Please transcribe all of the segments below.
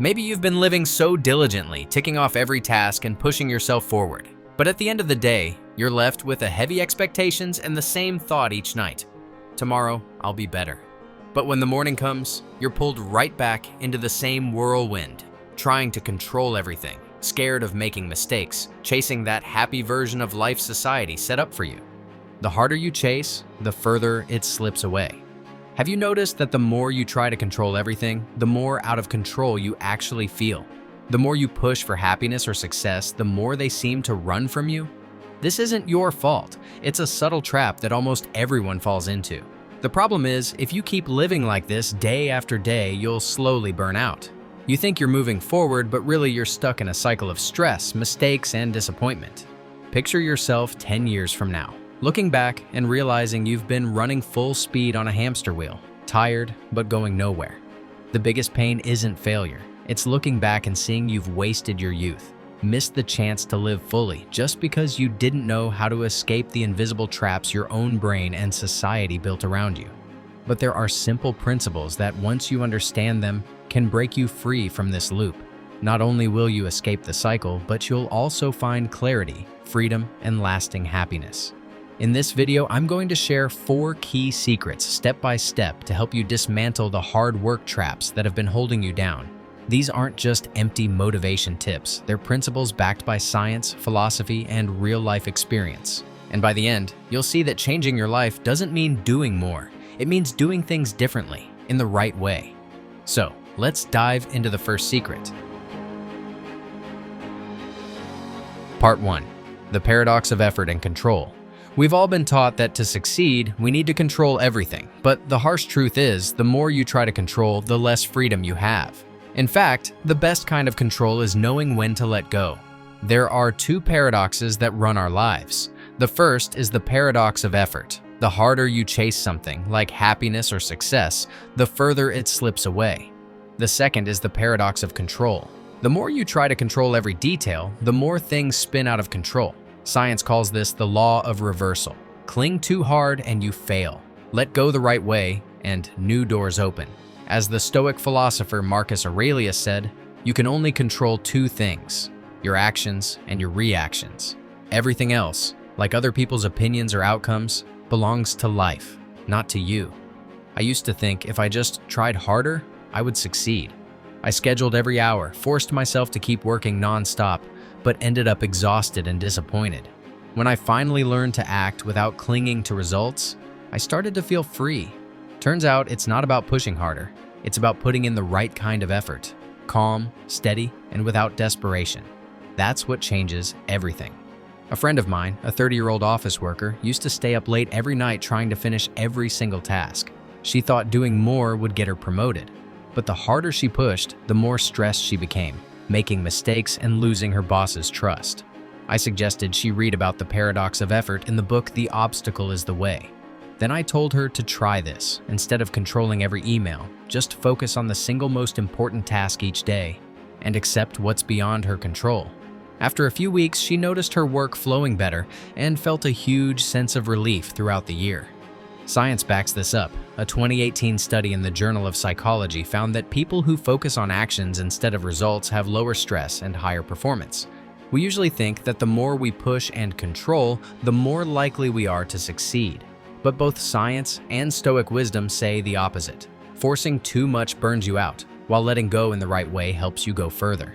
Maybe you've been living so diligently, ticking off every task and pushing yourself forward. But at the end of the day, you're left with a heavy expectations and the same thought each night. Tomorrow, I'll be better. But when the morning comes, you're pulled right back into the same whirlwind, trying to control everything, scared of making mistakes, chasing that happy version of life society set up for you. The harder you chase, the further it slips away. Have you noticed that the more you try to control everything, the more out of control you actually feel? The more you push for happiness or success, the more they seem to run from you? This isn't your fault. It's a subtle trap that almost everyone falls into. The problem is, if you keep living like this day after day, you'll slowly burn out. You think you're moving forward, but really you're stuck in a cycle of stress, mistakes, and disappointment. Picture yourself 10 years from now, looking back and realizing you've been running full speed on a hamster wheel, tired but going nowhere. The biggest pain isn't failure. It's looking back and seeing you've wasted your youth, missed the chance to live fully just because you didn't know how to escape the invisible traps your own brain and society built around you. But there are simple principles that, once you understand them, can break you free from this loop. Not only will you escape the cycle, but you'll also find clarity, freedom, and lasting happiness. In this video, I'm going to share 4 key secrets step by step to help you dismantle the hard work traps that have been holding you down. These aren't just empty motivation tips. They're principles backed by science, philosophy, and real-life experience. And by the end, you'll see that changing your life doesn't mean doing more. It means doing things differently, in the right way. So, let's dive into the first secret. Part 1. The paradox of effort and control. We've all been taught that to succeed, we need to control everything. But the harsh truth is, the more you try to control, the less freedom you have. In fact, the best kind of control is knowing when to let go. There are 2 paradoxes that run our lives. The first is the paradox of effort. The harder you chase something, like happiness or success, the further it slips away. The second is the paradox of control. The more you try to control every detail, the more things spin out of control. Science calls this the law of reversal. Cling too hard and you fail. Let go the right way and new doors open. As the Stoic philosopher Marcus Aurelius said, you can only control 2 things, your actions and your reactions. Everything else, like other people's opinions or outcomes, belongs to life, not to you. I used to think if I just tried harder, I would succeed. I scheduled every hour, forced myself to keep working non-stop, but ended up exhausted and disappointed. When I finally learned to act without clinging to results, I started to feel free. Turns out it's not about pushing harder. It's about putting in the right kind of effort, calm, steady, and without desperation. That's what changes everything. A friend of mine, a 30-year-old office worker, used to stay up late every night trying to finish every single task. She thought doing more would get her promoted. But the harder she pushed, the more stressed she became, making mistakes and losing her boss's trust. I suggested she read about the paradox of effort in the book The Obstacle is the Way. Then I told her to try this. Instead of controlling every email, just focus on the single most important task each day and accept what's beyond her control. After a few weeks, she noticed her work flowing better and felt a huge sense of relief throughout the year. Science backs this up. A 2018 study in the Journal of Psychology found that people who focus on actions instead of results have lower stress and higher performance. We usually think that the more we push and control, the more likely we are to succeed. But both science and Stoic wisdom say the opposite. Forcing too much burns you out, while letting go in the right way helps you go further.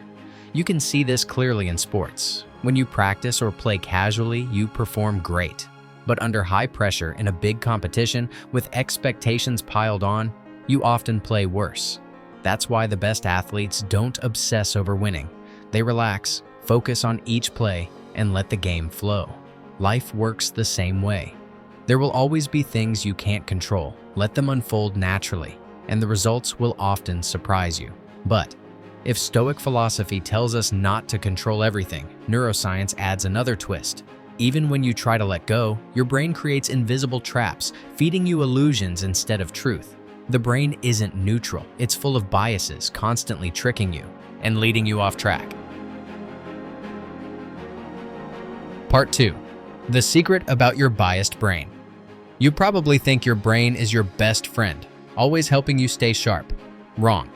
You can see this clearly in sports. When you practice or play casually, you perform great. But under high pressure in a big competition with expectations piled on, you often play worse. That's why the best athletes don't obsess over winning. They relax, focus on each play, and let the game flow. Life works the same way. There will always be things you can't control. Let them unfold naturally, and the results will often surprise you. But if Stoic philosophy tells us not to control everything, neuroscience adds another twist. Even when you try to let go, your brain creates invisible traps, feeding you illusions instead of truth. The brain isn't neutral. It's full of biases, constantly tricking you and leading you off track. Part 2. The secret about your biased brain. You probably think your brain is your best friend, always helping you stay sharp. Wrong.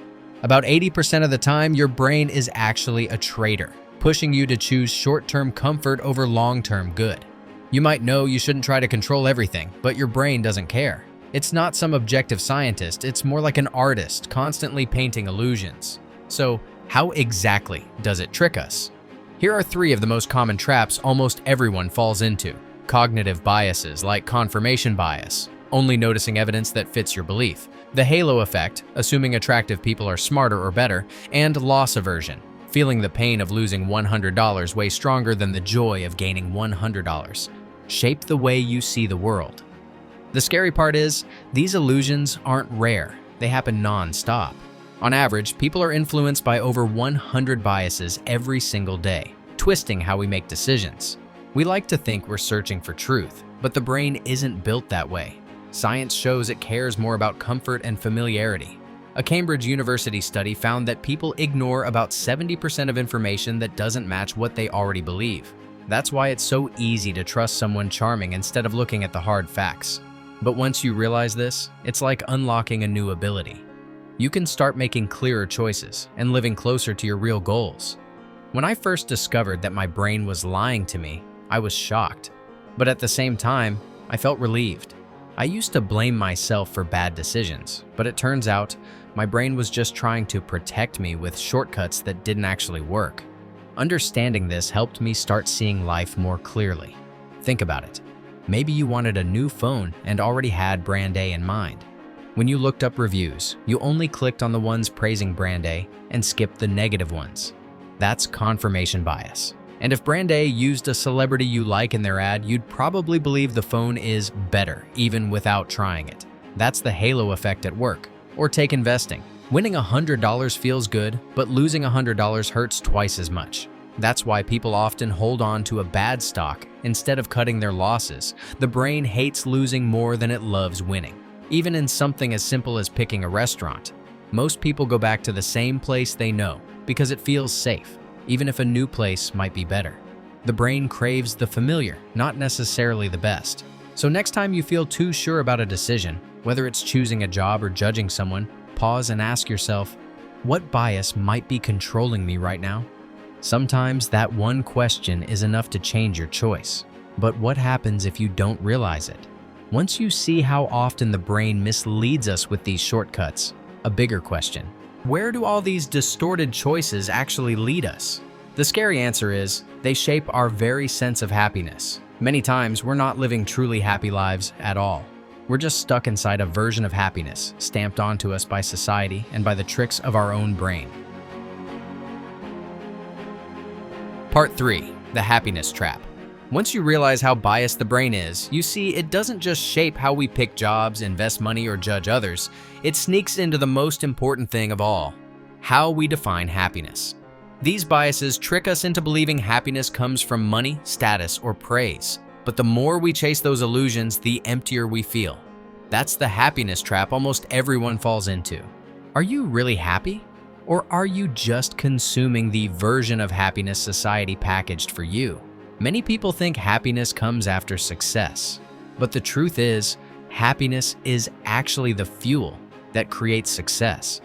About 80% of the time, your brain is actually a traitor, pushing you to choose short-term comfort over long-term good. You might know you shouldn't try to control everything, but your brain doesn't care. It's not some objective scientist, it's more like an artist constantly painting illusions. So, how exactly does it trick us? Here are 3 of the most common traps almost everyone falls into. Cognitive biases like confirmation bias, only noticing evidence that fits your belief. The halo effect, assuming attractive people are smarter or better. And loss aversion, feeling the pain of losing $100 way stronger than the joy of gaining $100. Shape the way you see the world. The scary part is, these illusions aren't rare, they happen non-stop. On average, people are influenced by over 100 biases every single day, twisting how we make decisions. We like to think we're searching for truth, but the brain isn't built that way. Science shows it cares more about comfort and familiarity. A Cambridge University study found that people ignore about 70% of information that doesn't match what they already believe. That's why it's so easy to trust someone charming instead of looking at the hard facts. But once you realize this, it's like unlocking a new ability. You can start making clearer choices and living closer to your real goals. When I first discovered that my brain was lying to me, I was shocked. But at the same time, I felt relieved. I used to blame myself for bad decisions, but it turns out my brain was just trying to protect me with shortcuts that didn't actually work. Understanding this helped me start seeing life more clearly. Think about it. Maybe you wanted a new phone and already had brand A in mind. When you looked up reviews, you only clicked on the ones praising brand A and skipped the negative ones. That's confirmation bias. And if brand A used a celebrity you like in their ad, you'd probably believe the phone is better, even without trying it. That's the halo effect at work. Or take investing. Winning $100 feels good, but losing $100 hurts twice as much. That's why people often hold on to a bad stock instead of cutting their losses. The brain hates losing more than it loves winning. Even in something as simple as picking a restaurant, most people go back to the same place they know because it feels safe, even if a new place might be better. The brain craves the familiar, not necessarily the best. So next time you feel too sure about a decision, whether it's choosing a job or judging someone, pause and ask yourself, what bias might be controlling me right now? Sometimes that one question is enough to change your choice. But what happens if you don't realize it? Once you see how often the brain misleads us with these shortcuts, a bigger question: where do all these distorted choices actually lead us? The scary answer is, they shape our very sense of happiness. Many times, we're not living truly happy lives at all. We're just stuck inside a version of happiness stamped onto us by society and by the tricks of our own brain. Part 3. The happiness trap. Once you realize how biased the brain is, you see it doesn't just shape how we pick jobs, invest money, or judge others. It sneaks into the most important thing of all: how we define happiness. These biases trick us into believing happiness comes from money, status, or praise. But the more we chase those illusions, the emptier we feel. That's the happiness trap almost everyone falls into. Are you really happy? Or are you just consuming the version of happiness society packaged for you? Many people think happiness comes after success. But the truth is, happiness is actually the fuel that creates success.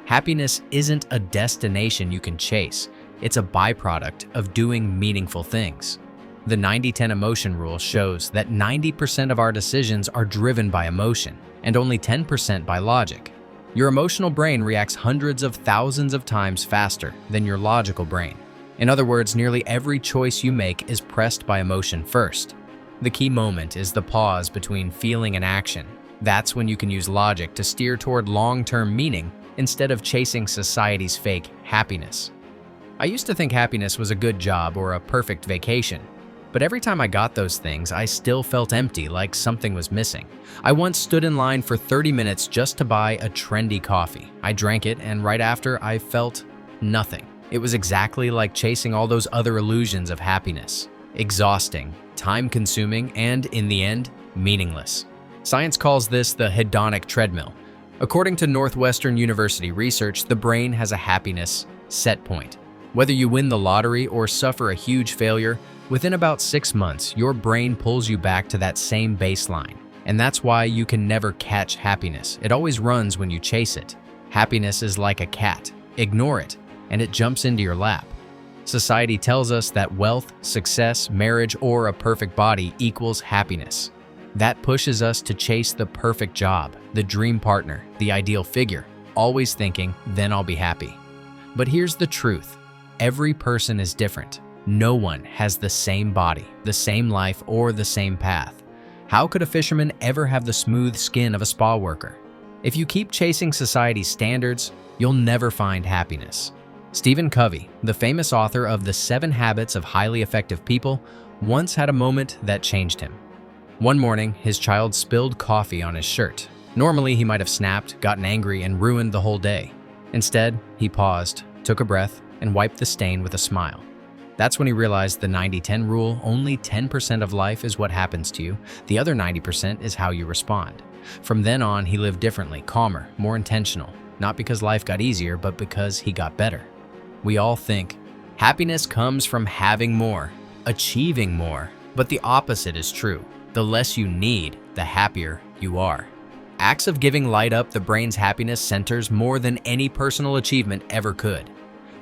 Happiness isn't a destination you can chase. It's a byproduct of doing meaningful things. The 90-10 emotion rule shows that 90% of our decisions are driven by emotion and only 10% by logic. Your emotional brain reacts hundreds of thousands of times faster than your logical brain. In other words, nearly every choice you make is pressed by emotion first. The key moment is the pause between feeling and action. That's when you can use logic to steer toward long-term meaning instead of chasing society's fake happiness. I used to think happiness was a good job or a perfect vacation. But every time I got those things, I still felt empty, like something was missing. I once stood in line for 30 minutes just to buy a trendy coffee. I drank it, and right after, I felt nothing. It was exactly like chasing all those other illusions of happiness. Exhausting, time-consuming, and, in the end, meaningless. Science calls this the hedonic treadmill. According to Northwestern University research, the brain has a happiness set point. Whether you win the lottery or suffer a huge failure, within about 6 months, your brain pulls you back to that same baseline. And that's why you can never catch happiness. It always runs when you chase it. Happiness is like a cat. Ignore it, and it jumps into your lap. Society tells us that wealth, success, marriage, or a perfect body equals happiness. That pushes us to chase the perfect job, the dream partner, the ideal figure, always thinking, then I'll be happy. But here's the truth. Every person is different. No one has the same body, the same life, or the same path. How could a fisherman ever have the smooth skin of a spa worker? If you keep chasing society's standards, you'll never find happiness. Stephen Covey, the famous author of The 7 Habits of Highly Effective People, once had a moment that changed him. One morning, his child spilled coffee on his shirt. Normally, he might have snapped, gotten angry, and ruined the whole day. Instead, he paused, took a breath, and wiped the stain with a smile. That's when he realized the 90-10 rule: only 10% of life is what happens to you, the other 90% is how you respond. From then on, he lived differently, calmer, more intentional, not because life got easier, but because he got better. We all think happiness comes from having more, achieving more, but the opposite is true. The less you need, the happier you are. Acts of giving light up the brain's happiness centers more than any personal achievement ever could.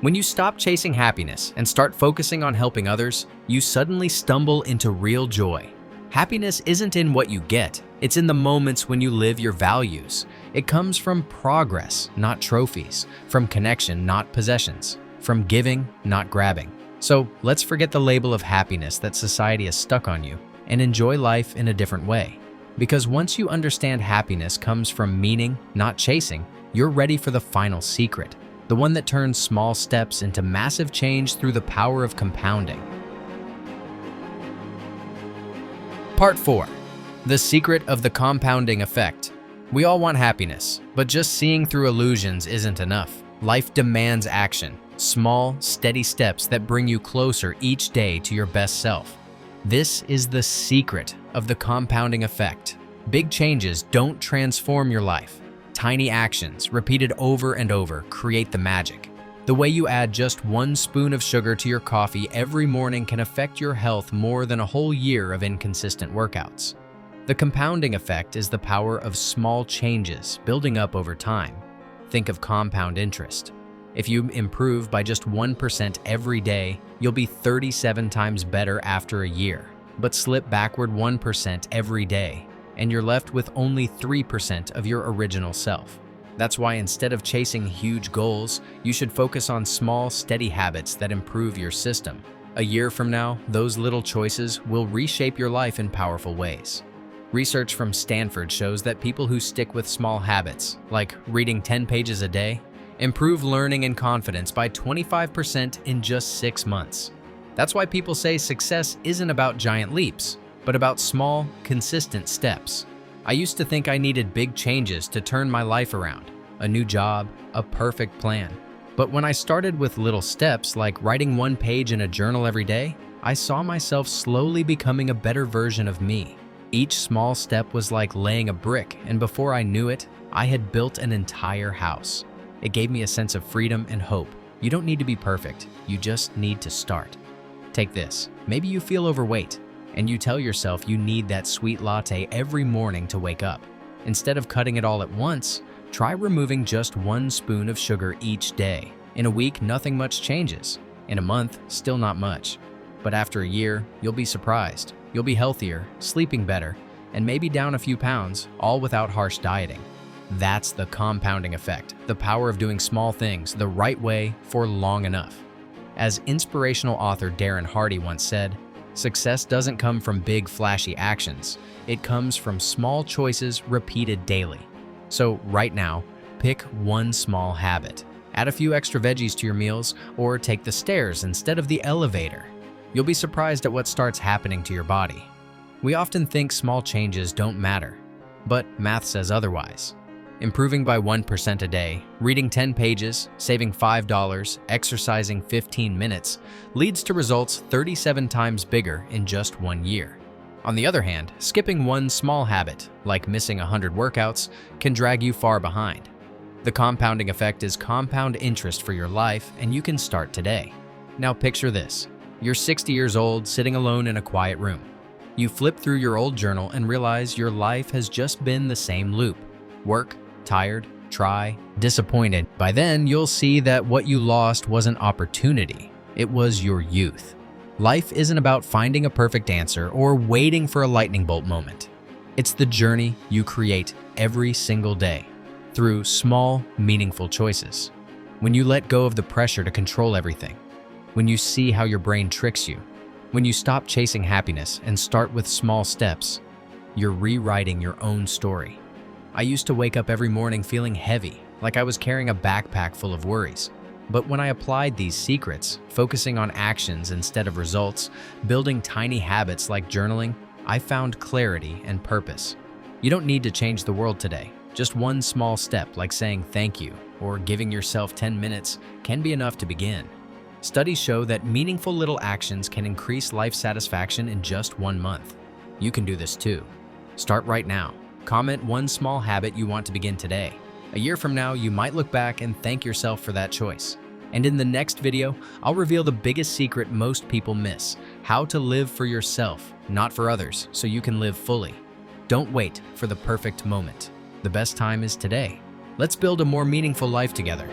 When you stop chasing happiness and start focusing on helping others, you suddenly stumble into real joy. Happiness isn't in what you get, it's in the moments when you live your values. It comes from progress, not trophies, from connection, not possessions, from giving, not grabbing. So let's forget the label of happiness that society has stuck on you and enjoy life in a different way. Because once you understand happiness comes from meaning, not chasing, you're ready for the final secret, the one that turns small steps into massive change through the power of compounding. Part 4. The secret of the compounding effect. We all want happiness, but just seeing through illusions isn't enough. Life demands action, small, steady steps that bring you closer each day to your best self. This is the secret of the compounding effect. Big changes don't transform your life. Tiny actions, repeated over and over, create the magic. The way you add just 1 spoon of sugar to your coffee every morning can affect your health more than a whole year of inconsistent workouts. The compounding effect is the power of small changes building up over time. Think of compound interest. If you improve by just 1% every day, you'll be 37 times better after a year. But slip backward 1% every day, and you're left with only 3% of your original self. That's why instead of chasing huge goals, you should focus on small, steady habits that improve your system. A year from now, those little choices will reshape your life in powerful ways. Research from Stanford shows that people who stick with small habits, like reading 10 pages a day, improve learning and confidence by 25% in just 6 months. That's why people say success isn't about giant leaps, but about small, consistent steps. I used to think I needed big changes to turn my life around, a new job, a perfect plan. But when I started with little steps like writing 1 page in a journal every day, I saw myself slowly becoming a better version of me. Each small step was like laying a brick, and before I knew it, I had built an entire house. It gave me a sense of freedom and hope. You don't need to be perfect, you just need to start. Take this. Maybe you feel overweight, and you tell yourself you need that sweet latte every morning to wake up. Instead of cutting it all at once, try removing just 1 spoon of sugar each day. In a week, nothing much changes. In a month, still not much. But after a year, you'll be surprised. You'll be healthier, sleeping better, and maybe down a few pounds, all without harsh dieting. That's the compounding effect, the power of doing small things the right way for long enough. As inspirational author Darren Hardy once said, success doesn't come from big, flashy actions. It comes from small choices repeated daily. So right now, pick 1 small habit. Add a few extra veggies to your meals, or take the stairs instead of the elevator. You'll be surprised at what starts happening to your body. We often think small changes don't matter, but math says otherwise. Improving by 1% a day, reading 10 pages, saving $5, exercising 15 minutes, leads to results 37 times bigger in just 1 year. On the other hand, skipping 1 small habit, like missing 100 workouts, can drag you far behind. The compounding effect is compound interest for your life, and you can start today. Now picture this. You're 60 years old, sitting alone in a quiet room. You flip through your old journal and realize your life has just been the same loop. Work, tired, try, disappointed. By then, you'll see that what you lost wasn't opportunity, it was your youth. Life isn't about finding a perfect answer or waiting for a lightning bolt moment. It's the journey you create every single day through small, meaningful choices. When you let go of the pressure to control everything, when you see how your brain tricks you, when you stop chasing happiness and start with small steps, you're rewriting your own story. I used to wake up every morning feeling heavy, like I was carrying a backpack full of worries. But when I applied these secrets, focusing on actions instead of results, building tiny habits like journaling, I found clarity and purpose. You don't need to change the world today. Just one small step like saying thank you or giving yourself 10 minutes can be enough to begin. Studies show that meaningful little actions can increase life satisfaction in just 1 month. You can do this too. Start right now. Comment one small habit you want to begin today. A year from now, you might look back and thank yourself for that choice. And in the next video, I'll reveal the biggest secret most people miss: how to live for yourself, not for others, so you can live fully. Don't wait for the perfect moment. The best time is today. Let's build a more meaningful life together.